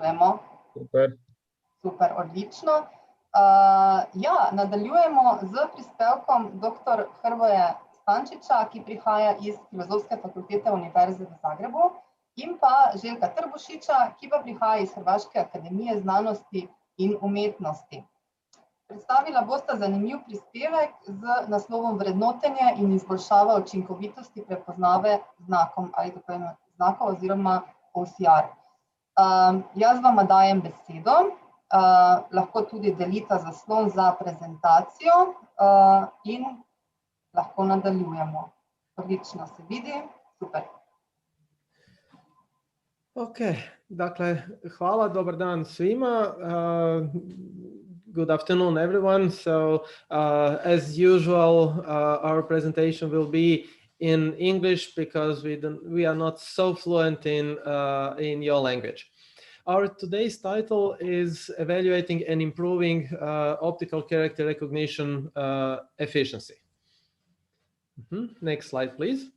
Nadaljujemo. Super. Super, odlično. Ja, nadaljujemo z prispevkom dr. Hrvoje Stančiča, ki prihaja iz Filozofske fakultete Univerze v Zagrebu, in pa Željka Trbušiča, ki pa prihaja iz Hrvaške akademije znanosti in umetnosti. Predstavila bosta zanimiv prispevek z naslovom Vrednotenje in izboljšava učinkovitosti prepoznave znakov oziroma OCR. Jaz vama dajem besedo, lahko tudi delita zaslon za prezentacijo in lahko nadaljujemo. Odlično se vidi, super. Ok, dakle, hvala, dobar dan svima. Good afternoon, everyone. So, as usual, our presentation will be in English because we are not so fluent in your language. Our today's title is Evaluating and Improving Optical Character Recognition Efficiency. Next slide, please.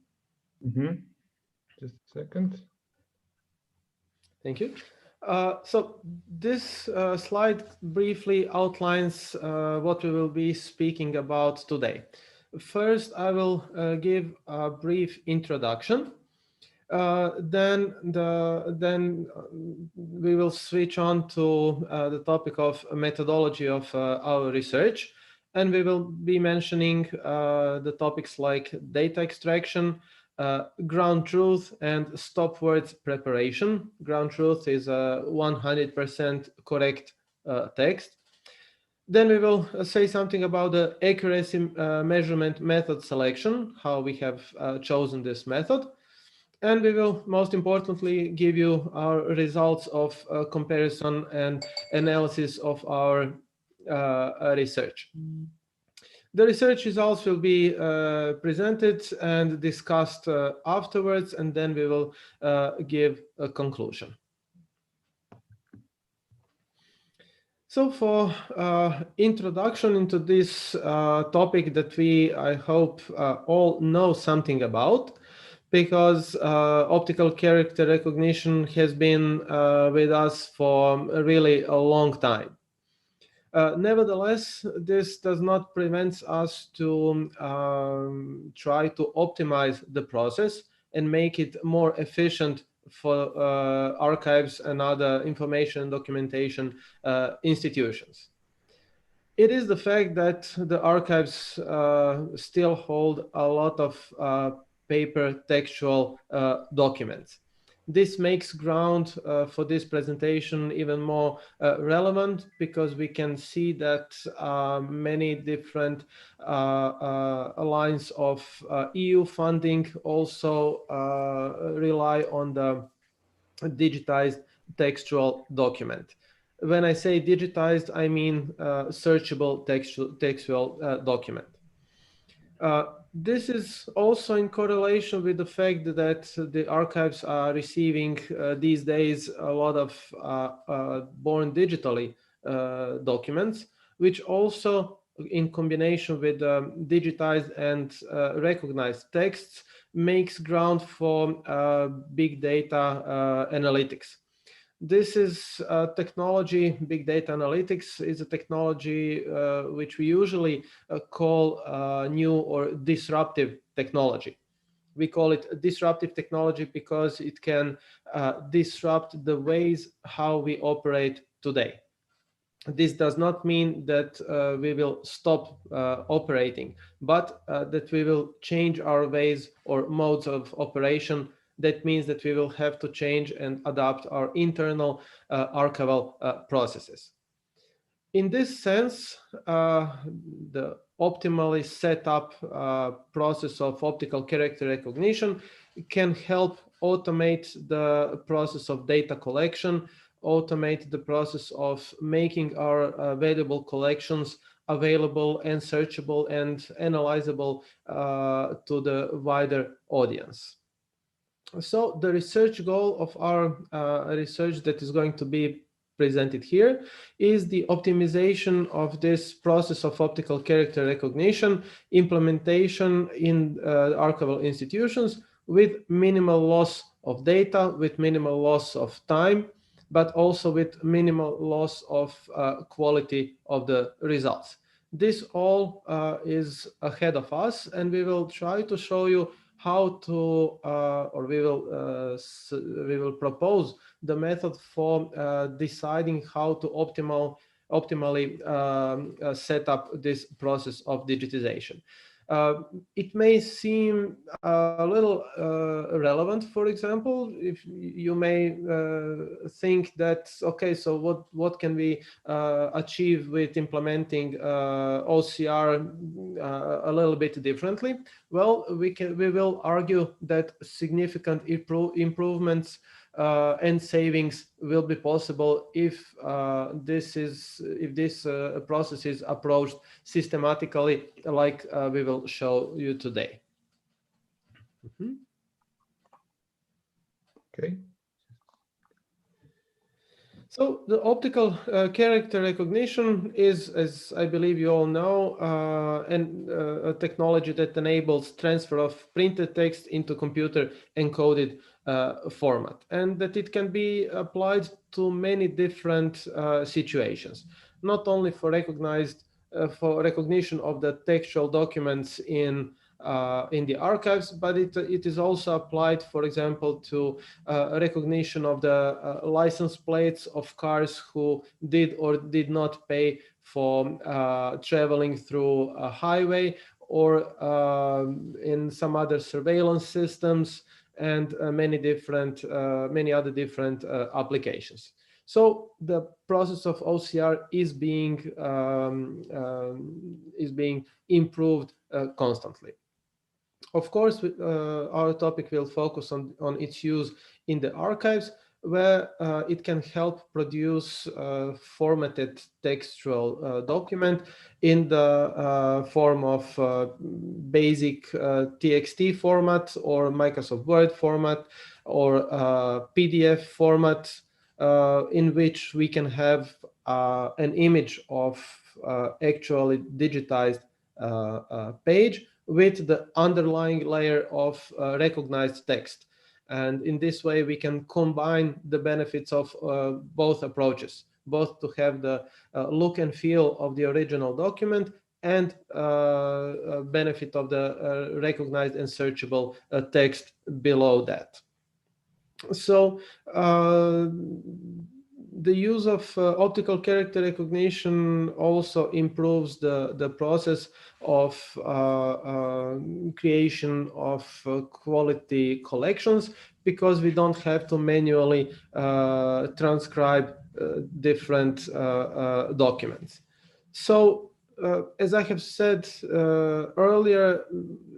Just a second. Thank you. So this slide briefly outlines what we will be speaking about today. First, I will give a brief introduction. Then we will switch on to the topic of methodology of our research, and we will be mentioning the topics like data extraction, ground truth, and stopwords preparation. Ground truth is a 100% correct text. Then we will say something about the accuracy measurement method selection, how we have chosen this method. And we will, most importantly, give you our results of comparison and analysis of our research. The research results will be presented and discussed afterwards, and then we will give a conclusion. So for introduction into this topic that I hope all know something about, because optical character recognition has been with us for really a long time. Nevertheless, this does not prevent us to try to optimize the process and make it more efficient for archives and other information and documentation institutions. It is the fact that the archives still hold a lot of paper textual documents. This makes ground for this presentation even more relevant, because we can see that many different lines of EU funding also rely on the digitized textual document. When I say digitized, I mean searchable textual document. This is also in correlation with the fact that the archives are receiving these days a lot of born digitally documents, which also, in combination with digitized and recognized texts, makes ground for big data analytics. This is technology. Big data analytics is a technology which we usually call new or disruptive technology. We call it disruptive technology because it can disrupt the ways how we operate today. This does not mean that we will stop operating, but that we will change our ways or modes of operation. That means that we will have to change and adapt our internal archival processes. In this sense, the optimally set up process of optical character recognition can help automate the process of data collection, automate the process of making our valuable collections available and searchable and analyzable to the wider audience. So the research goal of our research that is going to be presented here is the optimization of this process of optical character recognition implementation in archival institutions with minimal loss of data, with minimal loss of time, but also with minimal loss of quality of the results. This all is ahead of us, and we will try to show you how to, or we will propose the method for deciding how to optimally set up this process of digitization. It may seem a little relevant, for example, if you may think that, okay, so what can we achieve with implementing OCR a little bit differently? Well, we will argue that significant improvements and savings will be possible if this process is approached systematically, like we will show you today. Okay. So the optical character recognition is, as I believe you all know, a technology that enables transfer of printed text into computer encoded format, and that it can be applied to many different situations, not only for recognition of the textual documents in the archives, but it is also applied, for example, to recognition of the license plates of cars who did or did not pay for traveling through a highway, or in some other surveillance systems, and many other different applications. So the process of OCR is being improved constantly. Of course, our topic will focus on its use in the archives, where it can help produce formatted textual document in the form of basic TXT format, or Microsoft Word format, or PDF format, in which we can have an image of actually digitized page with the underlying layer of recognized text. And in this way, we can combine the benefits of both approaches, both to have the look and feel of the original document and benefit of the recognized and searchable text below that. So the use of optical character recognition also improves the process of creation of quality collections, because we don't have to manually transcribe different documents. So as I have said earlier,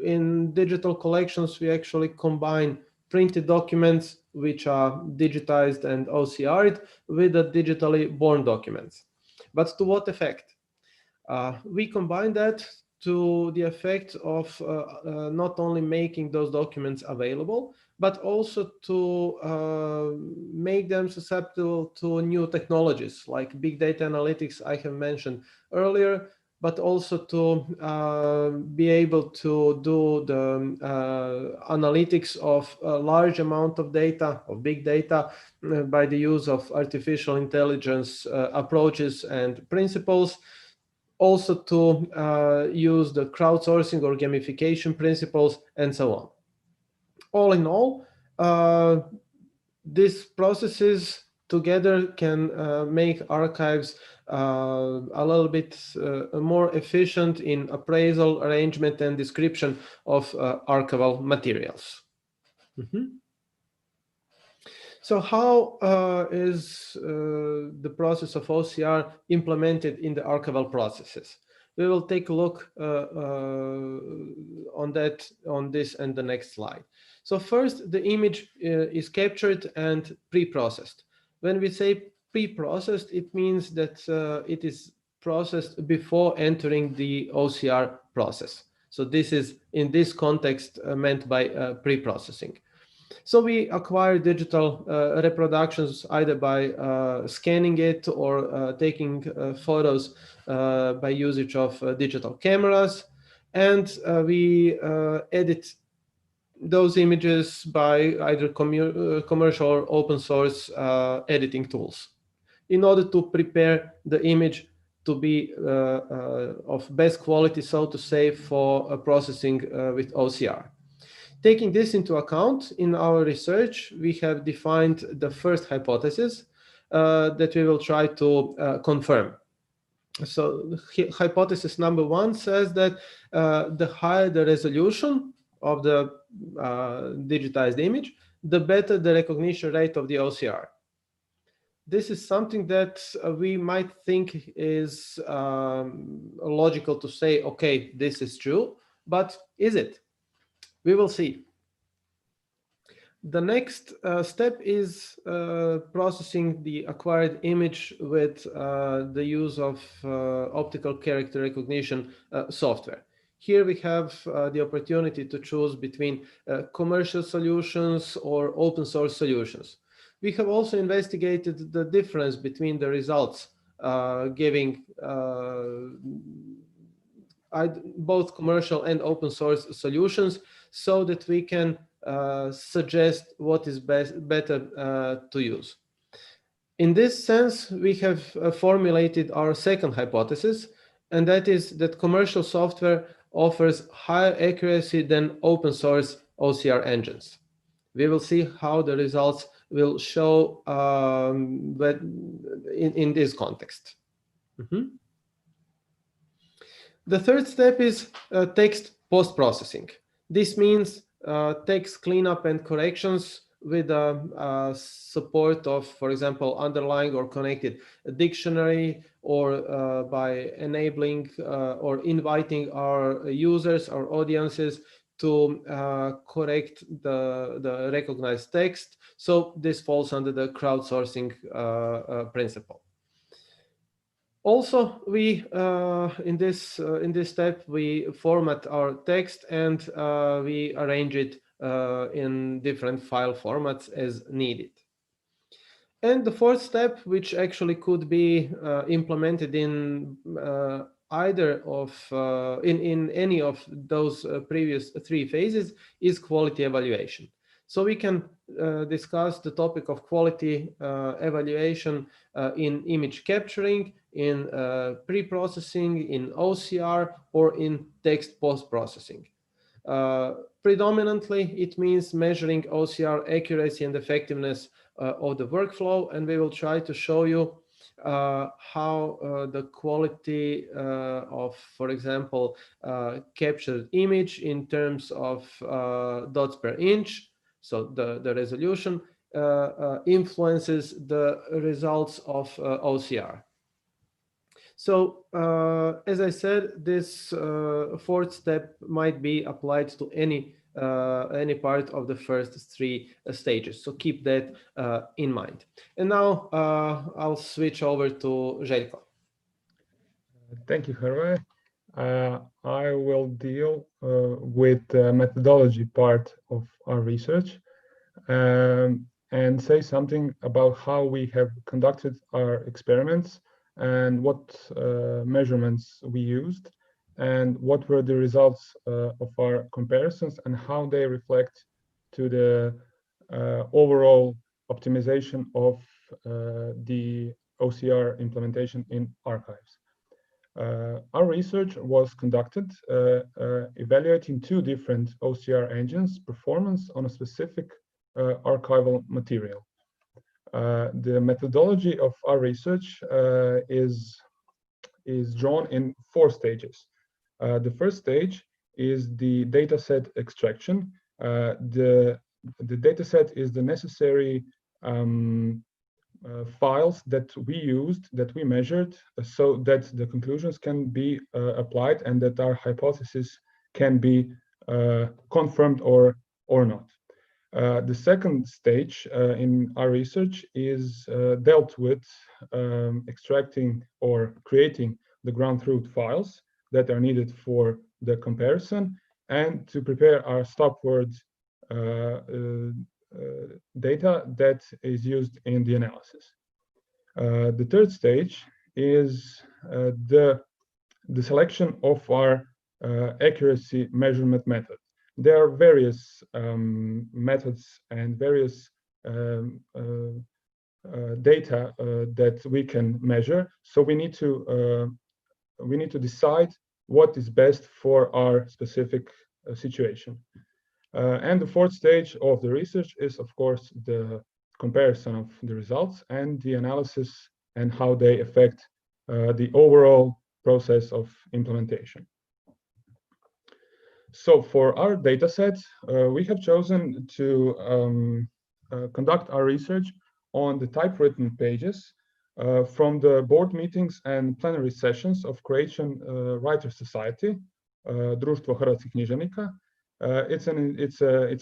in digital collections, we actually combine printed documents, which are digitized and OCR'd, with the digitally born documents. But to what effect? We combine that to the effect of not only making those documents available, but also to make them susceptible to new technologies like big data analytics I have mentioned earlier, but also to be able to do the analytics of a large amount of data, of big data, by the use of artificial intelligence approaches and principles. Also to use the crowdsourcing or gamification principles, and so on. All in all, these processes together can make archives a little bit more efficient in appraisal, arrangement, and description of archival materials. So how is the process of OCR implemented in the archival processes? We will take a look on this and the next slide. So first, the image is captured and pre-processed. When we say pre-processed, it means that it is processed before entering the OCR process. So this is, in this context, meant by pre-processing. So we acquire digital reproductions either by scanning it or taking photos by usage of digital cameras, and we edit those images by either commercial or open source editing tools in order to prepare the image to be of best quality, so to say, for processing with OCR. Taking this into account, in our research, we have defined the first hypothesis that we will try to confirm. So hypothesis number 1 says that the higher the resolution of the digitized image, the better the recognition rate of the OCR. This is something that we might think is logical to say, okay, this is true, but is it? We will see. The next step is processing the acquired image with the use of optical character recognition software. Here we have the opportunity to choose between commercial solutions or open source solutions. We have also investigated the difference between the results giving both commercial and open source solutions, so that we can suggest what is better to use. In this sense, we have formulated our second hypothesis, and that is that commercial software offers higher accuracy than open source OCR engines. We will see how the results will show in this context. The third step is text post-processing. This means text cleanup and corrections with support of, for example, underlying or connected dictionary, or by enabling or inviting our users, our audiences, to correct the recognized text. So this falls under the crowdsourcing principle. Also, we in this step we format our text and we arrange it in different file formats as needed. And the fourth step, which actually could be implemented in either of in any of those previous 3 phases, is quality evaluation. So we can discuss the topic of quality evaluation in image capturing, in pre-processing, in OCR, or in text post-processing. Predominantly, it means measuring OCR accuracy and effectiveness of the workflow, and we will try to show you how the quality of, for example, captured image in terms of dots per inch, so the resolution, influences the results of OCR. So, as I said, this fourth step might be applied to any part of the first 3 stages. So keep that in mind. And now I'll switch over to Željko. Thank you, Hrvoje. I will deal with the methodology part of our research and say something about how we have conducted our experiments and what measurements we used and what were the results of our comparisons and how they reflect to the overall optimization of the OCR implementation in archives. Our research was conducted evaluating 2 different OCR engines' performance on a specific archival material. The methodology of our research is drawn in 4 stages. The first stage is the dataset extraction. The dataset is the necessary files that we used, that we measured, so that the conclusions can be applied and that our hypothesis can be confirmed or not. The second stage in our research is dealt with extracting or creating the ground truth files that are needed for the comparison and to prepare our stopwords data that is used in the analysis. The third stage is the selection of our accuracy measurement method. there are various methods and various data that we can measure. So we need to decide what is best for our specific situation. And the fourth stage of the research is, of course, the comparison of the results and the analysis and how they affect the overall process of implementation. So for our data set, we have chosen to conduct our research on the typewritten pages from the board meetings and plenary sessions of Croatian Writers Society, Društvo hrvatskih književnika. It's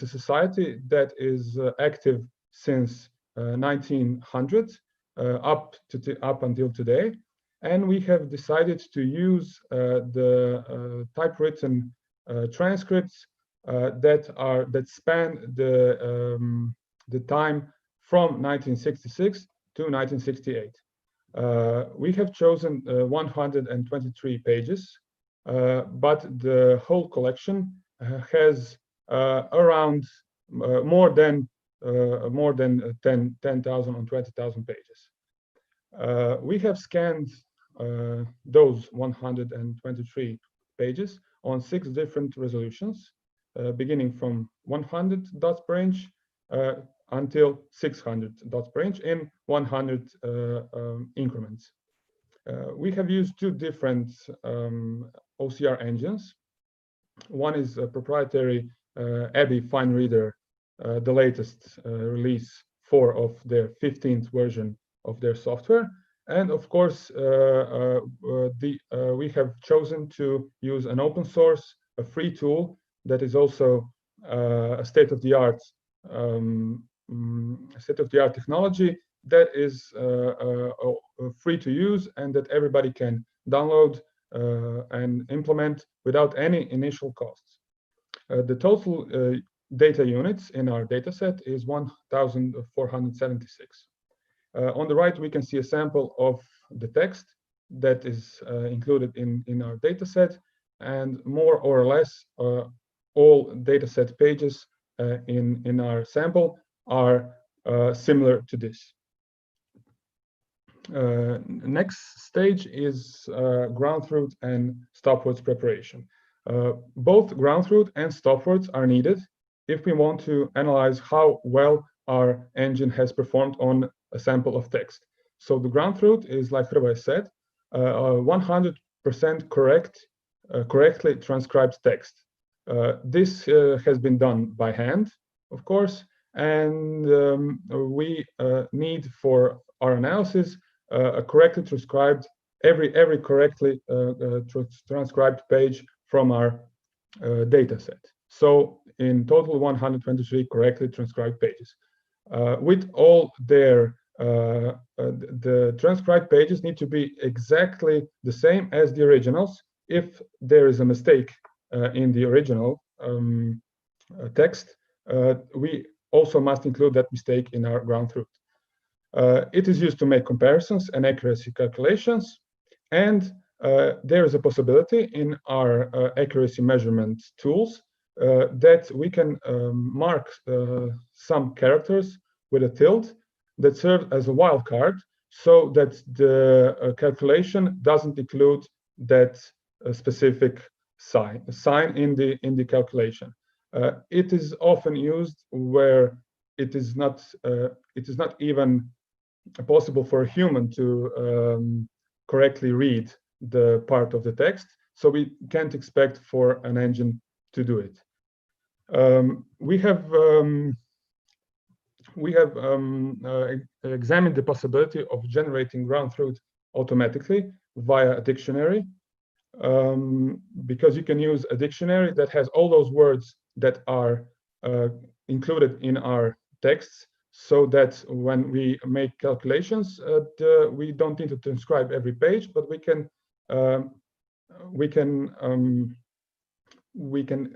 a society that is active since 1900 up until today, and we have decided to use the typewritten transcripts that span the time from 1966 to 1968. We have chosen 123 pages, but the whole collection has around more than 10,000 or 20,000 pages. We have scanned those 123 pages on 6 different resolutions, beginning from 100 dots per inch until 600 dots per inch in 100 increments. We have used 2 different OCR engines. One is a proprietary Abbey Fine Reader, the latest release 4 of their 15th version of their software. And of course, we have chosen to use an open source, a free tool that is also a state-of-the-art technology that is free to use and that everybody can download and implement without any initial costs. The total data units in our dataset is 1,476. On the right, we can see a sample of the text that is included in our dataset, and more or less all dataset pages in our sample are similar to this. Next stage is ground truth and stopwords preparation. Both ground truth and stopwords are needed if we want to analyze how well our engine has performed on a sample of text. So the ground truth is, like Hrvoje said, 100% correctly transcribed text. This has been done by hand, of course, and we need for our analysis a correctly transcribed every correctly transcribed page from our data set. So in total 123 correctly transcribed pages. With all their the transcribed pages need to be exactly the same as the originals. If there is a mistake in the original text, we also must include that mistake in our ground truth. It is used to make comparisons and accuracy calculations, and there is a possibility in our accuracy measurement tools that we can mark some characters with a tilde that serve as a wildcard, so that the calculation doesn't include that specific sign in the calculation. It is often used where it is not even possible for a human to correctly read the part of the text, so we can't expect for an engine to do it. We have examined the possibility of generating ground truth automatically via a dictionary, because you can use a dictionary that has all those words that are included in our texts, so that when we make calculations, we don't need to transcribe every page, but we can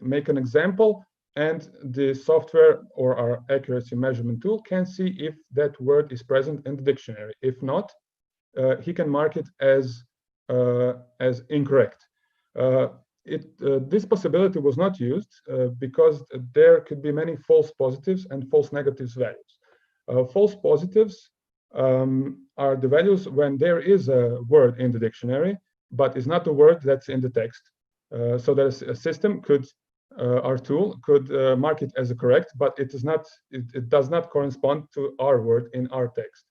make an example, and the software or our accuracy measurement tool can see if that word is present in the dictionary. If not, he can mark it as incorrect. this possibility was not used because there could be many false positives and false negatives values. False positives are the values when there is a word in the dictionary, but it's not a word that's in the text. So that a system could, our tool could mark it as a correct, but it does not correspond to our word in our text.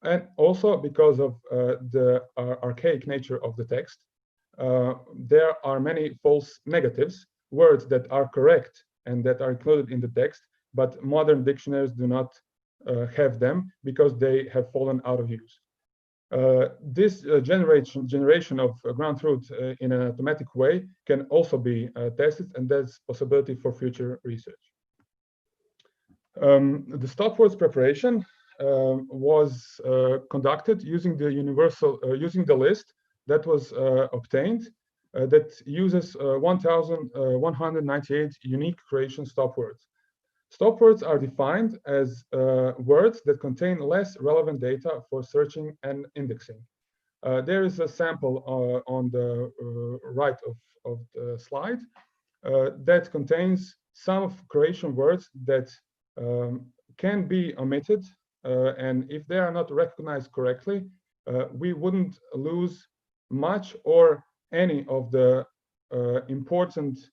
And also because of the archaic nature of the text, there are many false negatives, words that are correct and that are included in the text, but modern dictionaries do not have them because they have fallen out of use. This generation of ground truth in an automatic way can also be tested, and that's a possibility for future research. The stopwords preparation was conducted using the list that was obtained that uses 1,198 unique Croatian stopwords. Stopwords are defined as words that contain less relevant data for searching and indexing. There is a sample on the right of the slide that contains some of Croatian words that can be omitted, and if they are not recognized correctly, we wouldn't lose much or any of the important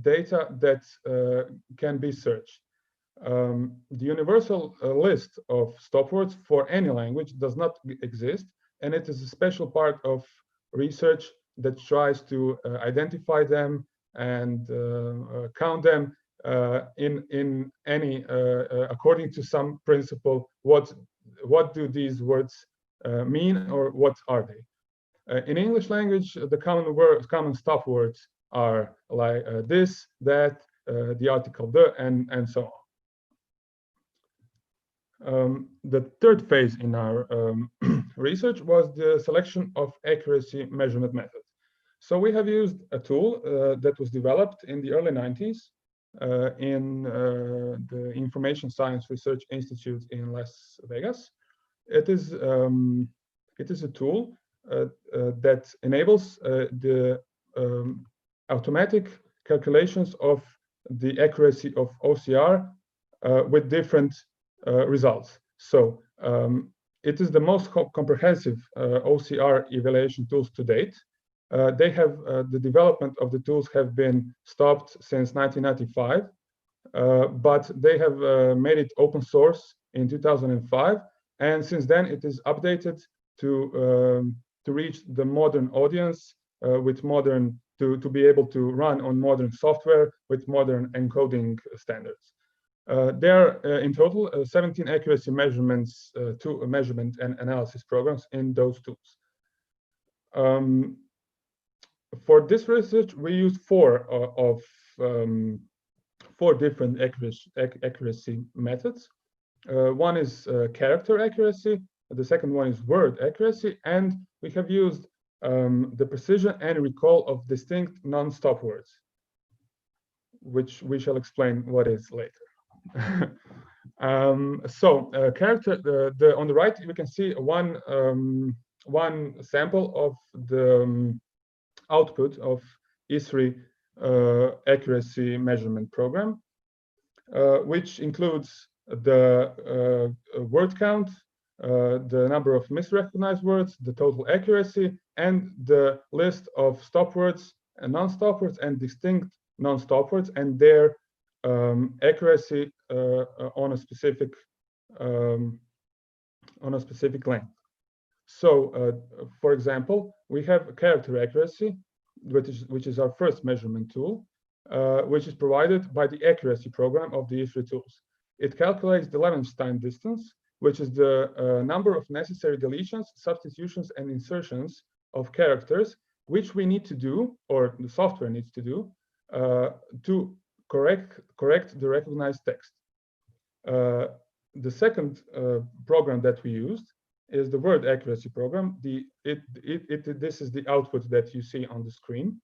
data that can be searched. The universal list of stopwords for any language does not exist, and it is a special part of research that tries to identify them and count them in any according to some principle. What do these words mean, or what are they? In English language, the common stopwords are like this, that, the article the, and so on. The third phase in our research was the selection of accuracy measurement methods. So we have used a tool that was developed in the early 90s in the Information Science Research Institute in Las Vegas. It is a tool that enables the automatic calculations of the accuracy of OCR with different results. So it is the most comprehensive OCR evaluation tools to date. They have the development of the tools have been stopped since 1995, but they have made it open source in 2005, and since then it is updated to reach the modern audience with modern to be able to run on modern software with modern encoding standards. There are in total 17 accuracy measurements to measurement and analysis programs in those tools. For this research, we used four different accuracy methods. One is character accuracy, the second one is word accuracy, and we have used the precision and recall of distinct non-stop words, which we shall explain what is later. Character, on the right, you can see one sample of the output of ISRI accuracy measurement program, which includes the word count, the number of misrecognized words, the total accuracy, and the list of stop words and non-stop words and distinct non-stop words and their accuracy on a specific length. So, for example, we have character accuracy, which is our first measurement tool, which is provided by the accuracy program of the ISRI tools. It calculates the Levenshtein distance, which is the number of necessary deletions, substitutions, and insertions of characters, which we need to do, or the software needs to do, to correct the recognized text. The second program that we used is the word accuracy program. This is the output that you see on the screen.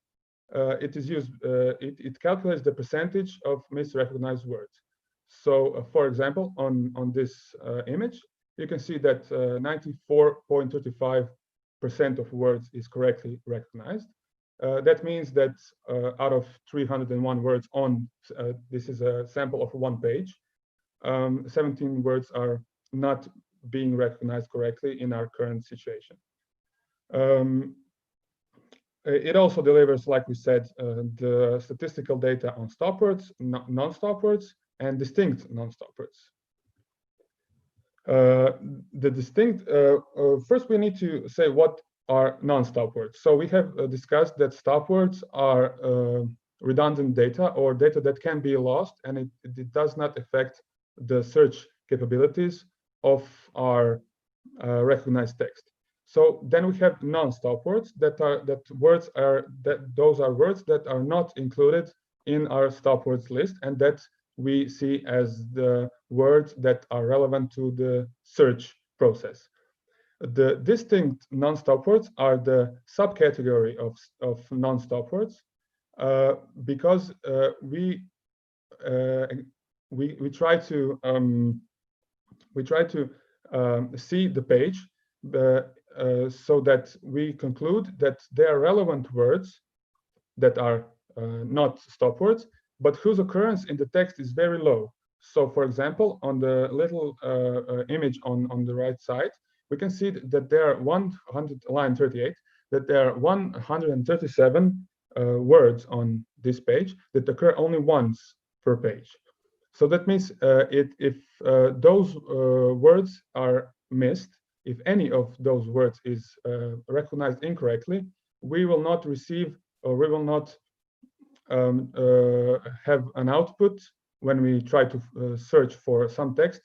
It calculates the percentage of misrecognized words. So, for example, on this image, you can see that 94.35% of words is correctly recognized. That means that out of 301 words on, this is a sample of one page, 17 words are not being recognized correctly in our current situation. It also delivers, like we said, the statistical data on stopwords, non-stopwords, and distinct non-stopwords. The distinct, first we need to say what are non-stopwords. So we have discussed that stopwords are redundant data or data that can be lost, and it does not affect the search capabilities of our recognized text. So then we have non-stopwords those are words that are not included in our stopwords list, and that we see as the words that are relevant to the search process. The distinct non-stopwords are the subcategory of non-stopwords because we try to see the page so that we conclude that there are relevant words that are not stopwords, but whose occurrence in the text is very low. So, for example, on the little image on the right side, we can see that there are line 38, that there are 137 words on this page that occur only once per page. So that means if those words are missed, if any of those words is recognized incorrectly, we will not receive, or we will not have an output when we try to search for some text.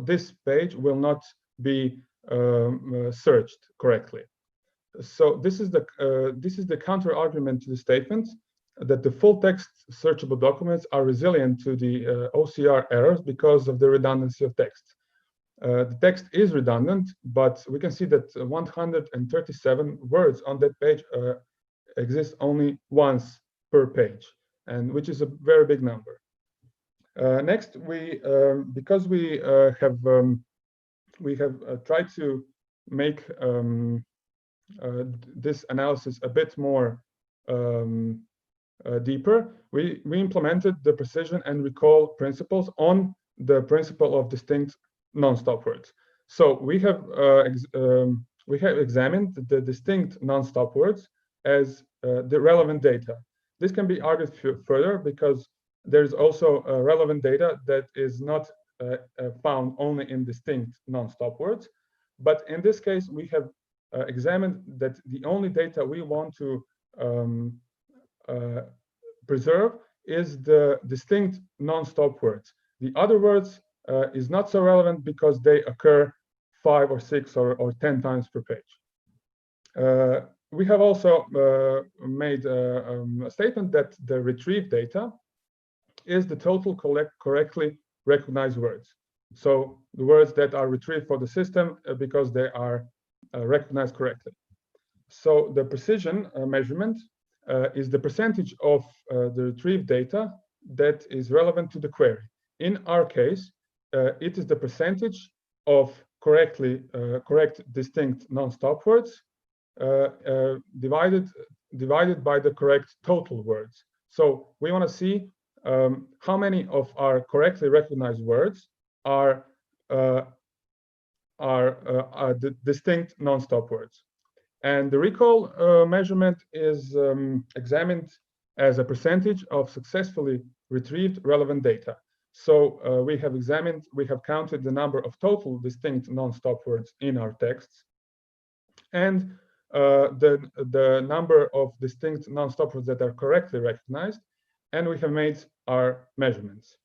This page will not be searched correctly. So this is the counter argument to the statement that the full text searchable documents are resilient to the OCR errors because of the redundancy of text. The text is redundant, but we can see that 137 words on that page exist only once per page, and which is a very big number. Next, because we have tried to make this analysis a bit more deeper, we implemented the precision and recall principles on the principle of distinct non-stopwords. So we have examined the distinct non-stopwords as the relevant data. This can be argued further because there's also relevant data that is not found only in distinct non-stopwords. But in this case, we have examined that the only data we want to preserve is the distinct non-stopwords. The other words is not so relevant because they occur 5 or 6 or 10 times per page. We have also made a statement that the retrieved data is the total correctly recognized words. So the words that are retrieved for the system because they are recognized correctly. So the precision measurement is the percentage of the retrieved data that is relevant to the query. In our case, it is the percentage of correct distinct non-stop words divided by the correct total words. So we want to see how many of our correctly recognized words are the distinct non-stop words. And the recall measurement is examined as a percentage of successfully retrieved relevant data. So we have counted the number of total distinct non-stop words in our texts, and the number of distinct non-stop words that are correctly recognized, and we have made our measurements.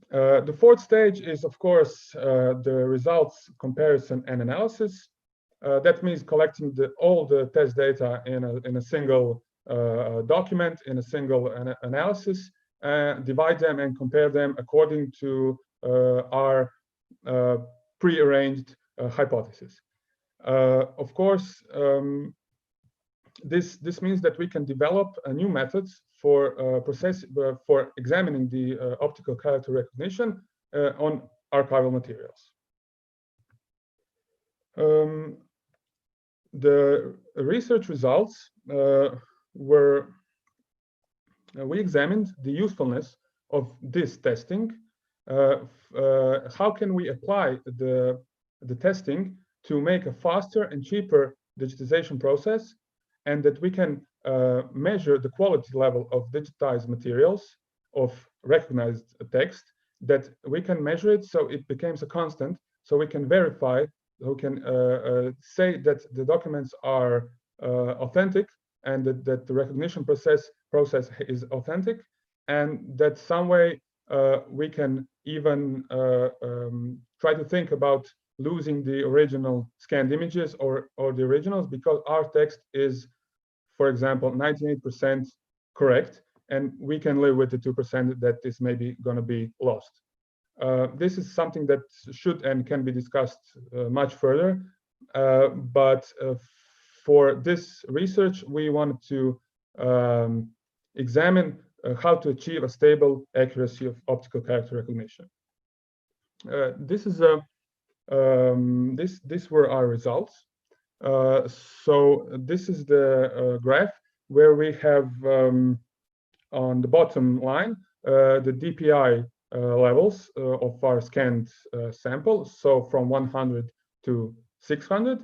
The fourth stage is, of course, the results comparison and analysis. That means collecting all the test data in a single document, in a single analysis, divide them and compare them according to our pre-arranged hypothesis. Of course, this means that we can develop new methods for examining the optical character recognition on archival materials. the research results were, we examined the usefulness of this testing. How can we apply the testing to make a faster and cheaper digitization process, and that we can measure the quality level of digitized materials, of recognized text, that we can measure it so it becomes a constant, so we can verify, we can say that the documents are authentic, and that the recognition process is authentic, and that some way we can even try to think about losing the original scanned images or the originals, because our text is, for example, 98% correct, and we can live with the 2% that is maybe going to be lost. This is something that should and can be discussed much further, but for this research, we wanted to examine how to achieve a stable accuracy of optical character recognition. These were our results. So this is the graph where we have on the bottom line the DPI levels of our scanned sample, so from 100 to 600,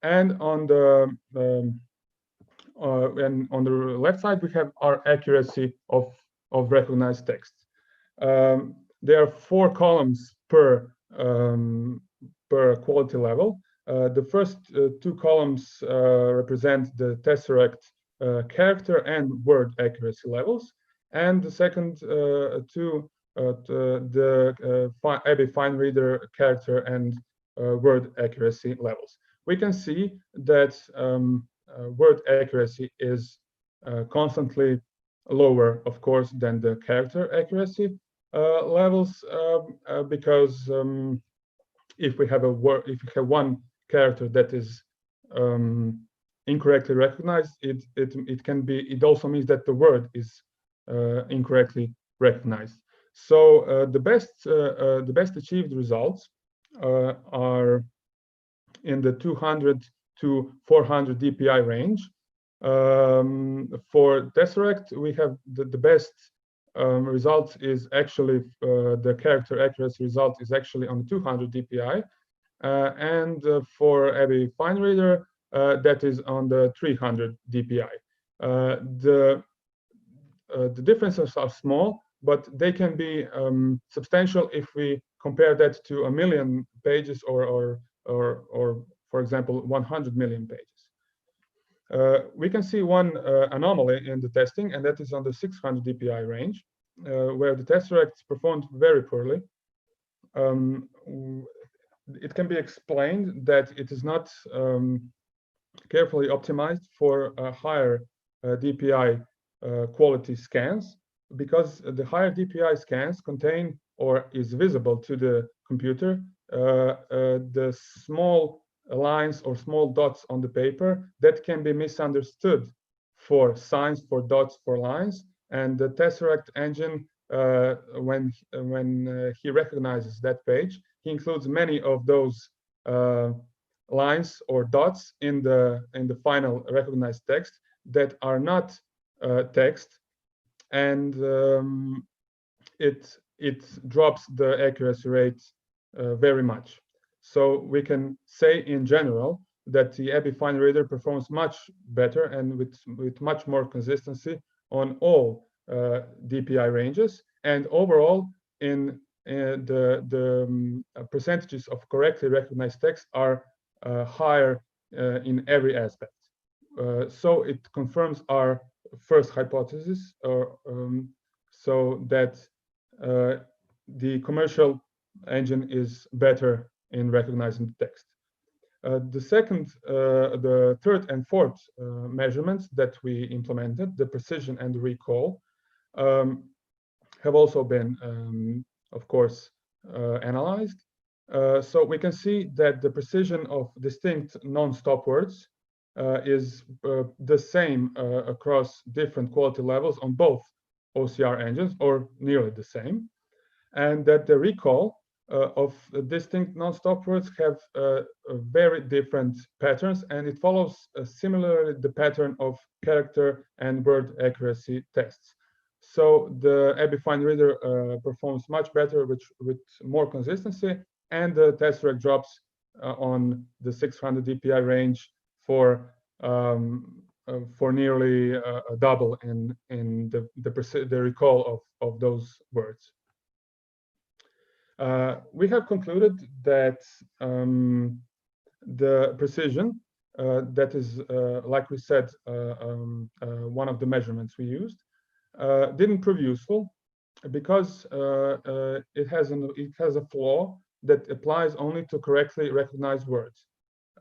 and on the left side we have our accuracy of recognized text. There are 4 columns per quality level. The first 2 columns represent the tesseract character and word accuracy levels, and the second 2 the Abbey fine reader character and word accuracy levels. We can see that word accuracy is constantly lower, of course, than the character accuracy levels, because if we have one character that is incorrectly recognized, it also means that the word is incorrectly recognized. So the best achieved results are in the 200 to 400 DPI range. For tesseract, we have the best result is actually the character accuracy result is actually on 200 DPI, and for Abbey fine reader that is on the 300 DPI. The differences are small, but they can be substantial if we compare that to 1 million pages or for example 100 million pages. We can see one anomaly in the testing, and that is on the 600 DPI range, where the tesseract performed very poorly. It can be explained that it is not carefully optimized for higher DPI quality scans, because the higher DPI scans contain or is visible to the computer the small lines or small dots on the paper that can be misunderstood for signs, for dots, for lines, and the tesseract engine, when he recognizes that page, he includes many of those lines or dots in the final recognized text that are not text, and it drops the accuracy rate very much. So we can say in general that the Abbey fine reader performs much better and with much more consistency on all DPI ranges, and overall in the percentages of correctly recognized text are higher in every aspect. So it confirms our first hypothesis, so that the commercial engine is better in recognizing the text. The third and fourth measurements that we implemented, the precision and the recall, have also been, of course, analyzed. So we can see that the precision of distinct non-stop words is the same across different quality levels on both OCR engines, or nearly the same, and that the recall of distinct non-stop words have very different patterns, and it follows similarly the pattern of character and word accuracy tests. So the ABFINE reader performs much better with more consistency, and the test rate drops on the 600 dpi range for nearly a double in the recall of those words. We have concluded that the precision, that is, like we said, one of the measurements we used, didn't prove useful because it has a flaw that applies only to correctly recognized words.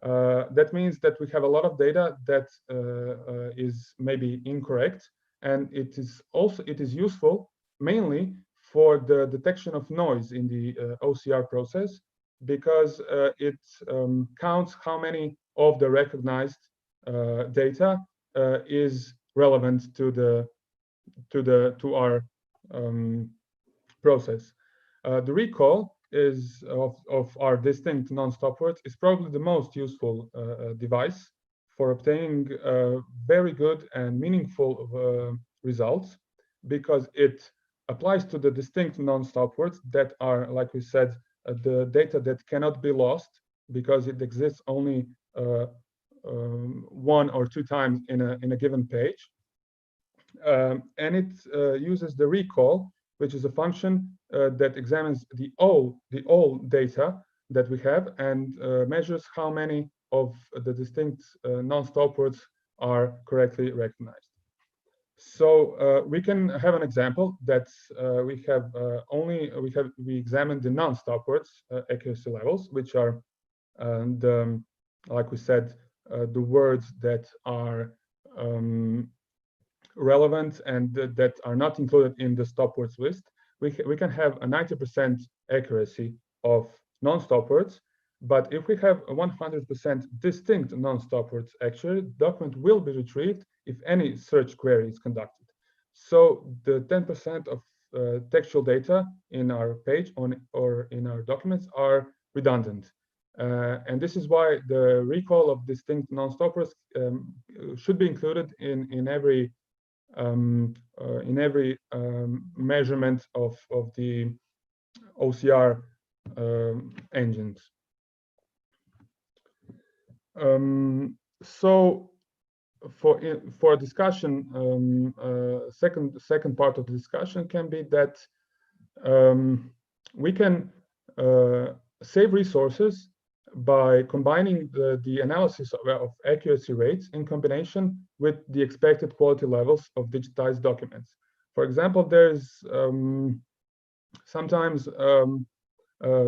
That means that we have a lot of data that is maybe incorrect, and it is useful mainly for the detection of noise in the OCR process, because it counts how many of the recognized data is relevant to our process. The recall of our distinct non-stop words is probably the most useful device for obtaining very good and meaningful results, because it applies to the distinct non-stop words that are, like we said, the data that cannot be lost because it exists only one or two times in a given page, and it uses the recall, which is a function that examines the all data that we have and measures how many of the distinct non-stop words are correctly recognized. So we can have an example that we examined the non-stop words accuracy levels, which are like we said, the words that are relevant and that are not included in the stop words list. We can have a 90% accuracy of non-stop words, but if we have a 100% distinct non-stop words, actually, the document will be retrieved if any search query is conducted. So the 10% of textual data in our page or in our documents are redundant. And this is why the recall of distinct non-stop words should be included in every measurement of the OCR engines. So for discussion, second part of the discussion can be that we can save resources by combining the analysis of accuracy rates in combination with the expected quality levels of digitized documents. For example, there's sometimes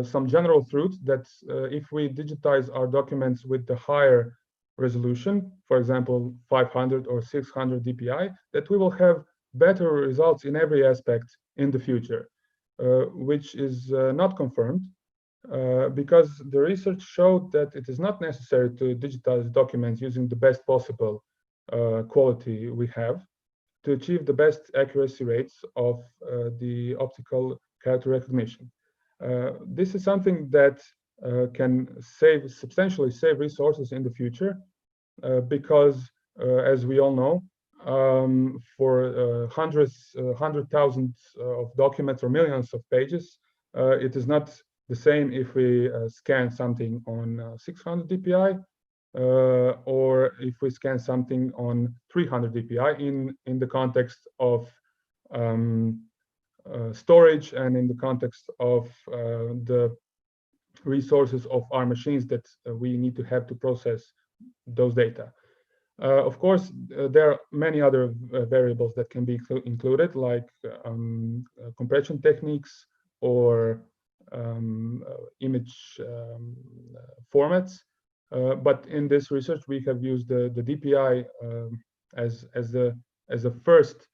some general truth that if we digitize our documents with the higher resolution, for example, 500 or 600 dpi, that we will have better results in every aspect in the future, which is not confirmed. Because the research showed that it is not necessary to digitize documents using the best possible quality we have to achieve the best accuracy rates of the optical character recognition. This is something that can substantially save resources in the future, because as we all know, for hundred thousands of documents or millions of pages, it is not the same if we scan something on 600 dpi or if we scan something on 300 dpi in the context of storage and in the context of the resources of our machines that we need to have to process those data. Of course, there are many other variables that can be included, like compression techniques or image formats, but in this research we have used the DPI as a first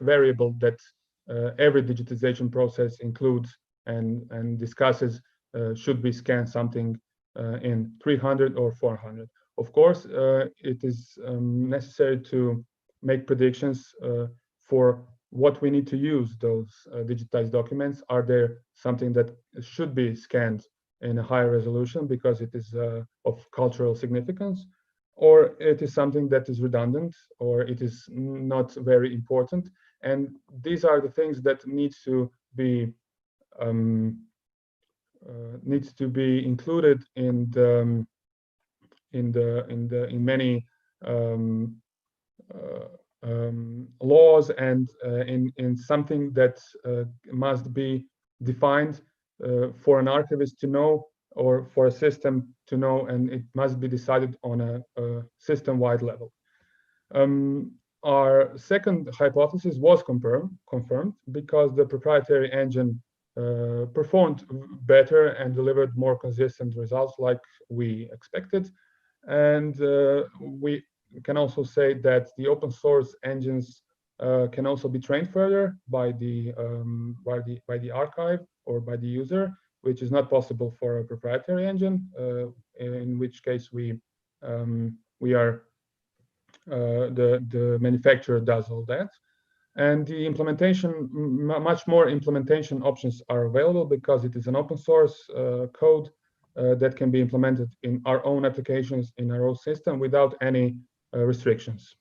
variable that every digitization process includes and discusses should we scan something in 300 or 400. Of course, it is necessary to make predictions for what we need to use those digitized documents. Are there something that should be scanned in a higher resolution because it is of cultural significance, or it is something that is redundant, or it is not very important? And these are the things that need to be included in many laws, and in something that must be defined for an archivist to know, or for a system to know, and it must be decided on a system-wide level. Our second hypothesis was confirmed because the proprietary engine performed better and delivered more consistent results like we expected. And we can also say that the open source engines can also be trained further by the archive or by the user, which is not possible for a proprietary engine, in which case the manufacturer does all that. And the implementation, much more implementation options are available because it is an open source code that can be implemented in our own applications, in our own system, without any restrictions.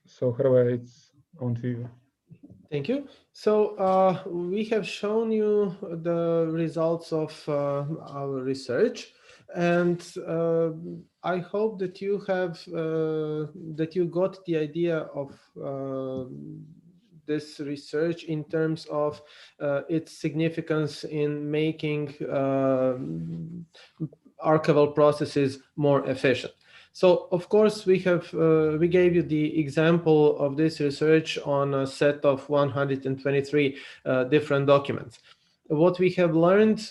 So Hrvoje, it's on to you. Thank you. So we have shown you the results of our research, and I hope that you have that you got the idea of this research in terms of its significance in making archival processes more efficient. So, of course, we gave you the example of this research on a set of 123 different documents. What we have learned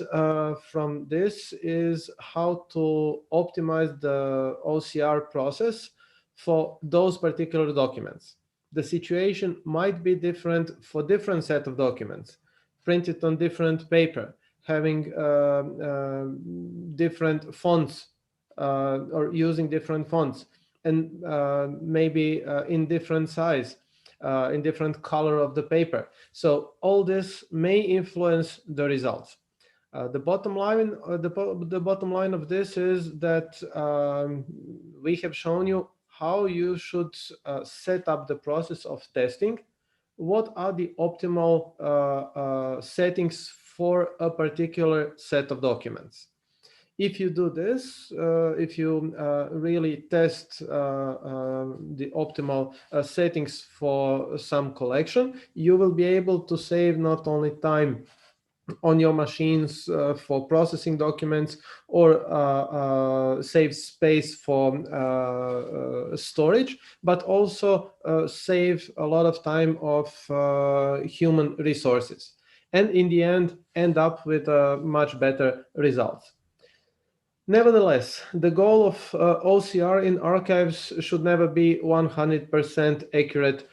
from this is how to optimize the OCR process for those particular documents. The situation might be different for different set of documents, printed on different paper, having different fonts, or using different fonts, and maybe in different size, in different color of the paper. So all this may influence the results. The bottom line of this is that we have shown you how you should set up the process of testing. What are the optimal settings for a particular set of documents? If you do this, if you really test the optimal settings for some collection, you will be able to save not only time on your machines for processing documents, or save space for storage, but also save a lot of time of human resources, and in the end up with much better results. Nevertheless, the goal of OCR in archives should never be 100% accurate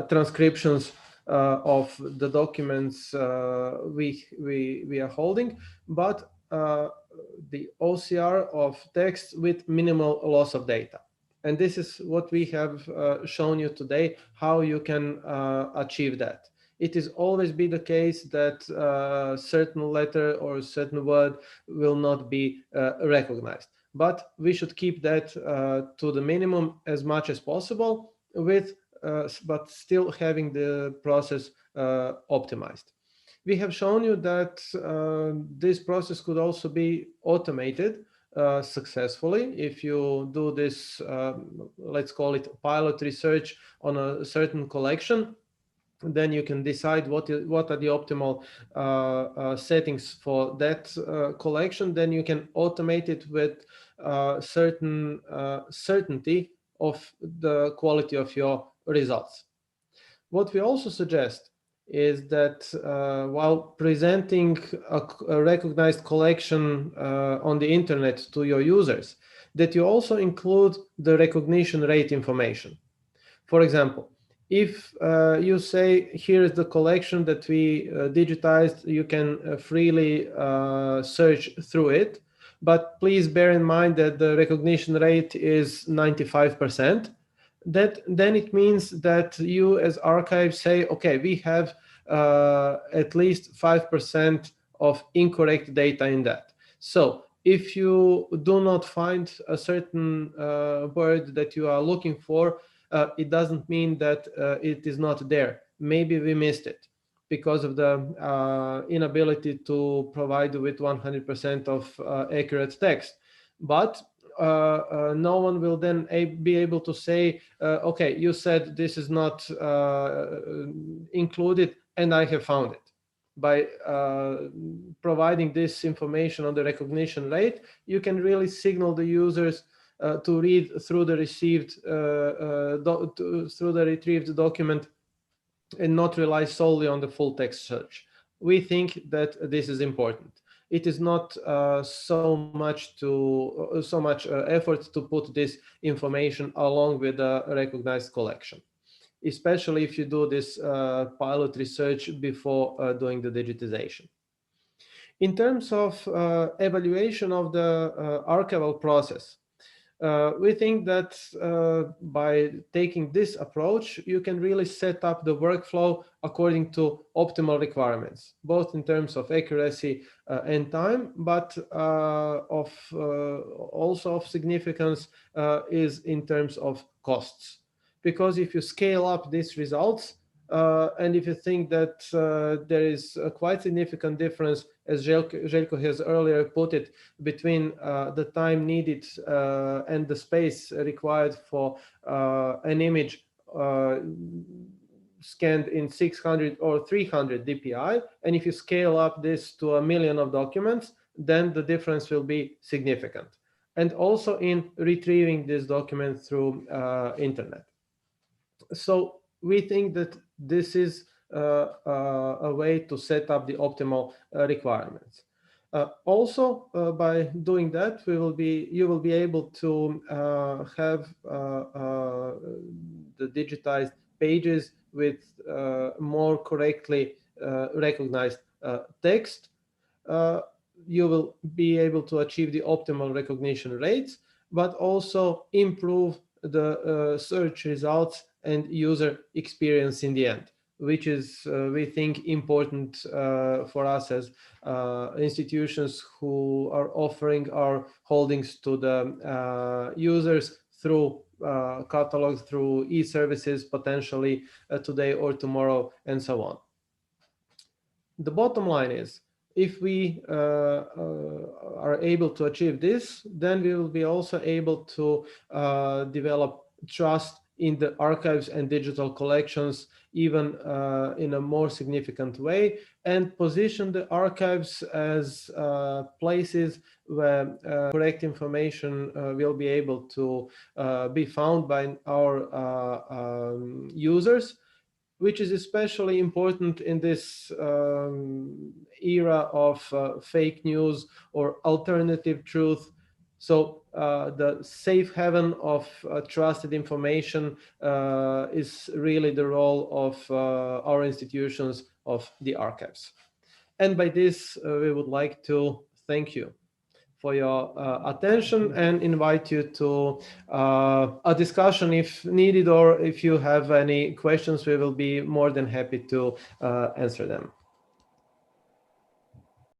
transcriptions of the documents we are holding, but the OCR of text with minimal loss of data. And this is what we have shown you today, how you can achieve that. It is always be the case that certain letter or certain word will not be recognized. But we should keep that to the minimum as much as possible, but still having the process optimized. We have shown you that this process could also be automated successfully if you do this, let's call it pilot research on a certain collection. Then you can decide what are the optimal settings for that collection. Then you can automate it with certain certainty of the quality of your results. What we also suggest is that while presenting a recognized collection on the internet to your users, that you also include the recognition rate information. For example, if you say, here is the collection that we digitized, you can freely search through it, but please bear in mind that the recognition rate is 95%. then it means that you as archive say, okay, we have at least 5% of incorrect data in that. So if you do not find a certain word that you are looking for, it doesn't mean that it is not there. Maybe we missed it because of the inability to provide with 100% of accurate text. But no one will then be able to say, okay, you said this is not included and I have found it. By providing this information on the recognition rate, you can really signal the users to read through the retrieved document and not rely solely on the full text search. We think that this is important. It is not so much effort to put this information along with the recognized collection, especially if you do this pilot research before doing the digitization. In terms of evaluation of the archival process, we think that by taking this approach, you can really set up the workflow according to optimal requirements, both in terms of accuracy and time, but also of significance is in terms of costs. Because if you scale up these results, and if you think that there is a quite significant difference, as Željko has earlier put it, between the time needed and the space required for an image scanned in 600 or 300 dpi, and if you scale up this to 1 million of documents, then the difference will be significant. And also in retrieving this document through internet. So we think that this is a way to set up the optimal requirements. Also, by doing that, you will be able to have the digitized pages with more correctly recognized text. You will be able to achieve the optimal recognition rates, but also improve the search results and user experience in the end, which is, we think, important for us as institutions who are offering our holdings to the users through catalogs, through e-services, potentially today or tomorrow, and so on. The bottom line is, if we are able to achieve this, then we will be also able to develop trust in the archives and digital collections even in a more significant way, and position the archives as places where correct information will be able to be found by our users, which is especially important in this era of fake news or alternative truth. So the safe haven of trusted information is really the role of our institutions, of the archives. And by this, we would like to thank you for your attention and invite you to a discussion if needed, or if you have any questions, we will be more than happy to answer them.